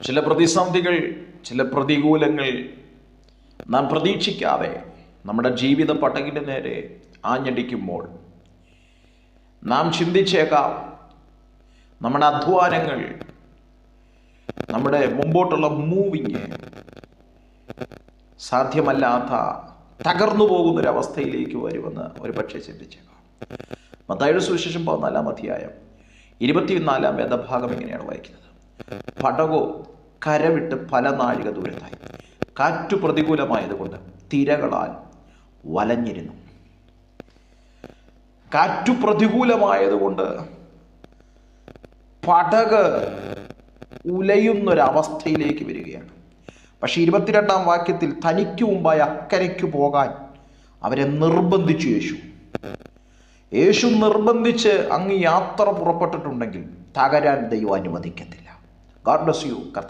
ചില പ്രതിസന്ധികൾ, ചില പ്രതികൂലങ്ങൾ നാം പ്രതീക്ഷിക്കാതെ നമ്മുടെ ജീവിത പടകിന് നേരെ ആഞ്ഞടിക്കുമ്പോൾ നാം ചിന്തിച്ചേക്കാം, നമ്മുടെ അധ്വാനങ്ങൾ, നമ്മുടെ മുമ്പോട്ടുള്ള മൂവിങ് സാധ്യമല്ലാത്ത തകർന്നു പോകുന്നൊരവസ്ഥയിലേക്ക് വരുമെന്ന് ഒരു പക്ഷേ ചിന്തിച്ചേക്കാം. മത്തായിയുടെ സുവിശേഷം 14-ാം അധ്യായം 24-ാം വേദഭാഗം ഇങ്ങനെയാണ് വായിക്കുന്നത്: പടകോ കരവിട്ട് പല നാഴിക ദൂരത്തായി, കാറ്റു പ്രതികൂലമായതുകൊണ്ട് തിരകളാൽ വലഞ്ഞിരുന്നു. കാറ്റു പ്രതികൂലമായതുകൊണ്ട് പടക് ഉലയുന്നൊരവസ്ഥയിലേക്ക് വരികയാണ്. പക്ഷെ 22-ാം വാക്യത്തിൽ തനിക്ക് മുമ്പായി അക്കരയ്ക്ക് പോകാൻ അവരെ നിർബന്ധിച്ചു യേശു നിർബന്ധിച്ച് അങ്ങ് യാത്ര പുറപ്പെട്ടിട്ടുണ്ടെങ്കിൽ തകരാൻ ദൈവം അനുവദിക്കത്തില്ല. God bless you.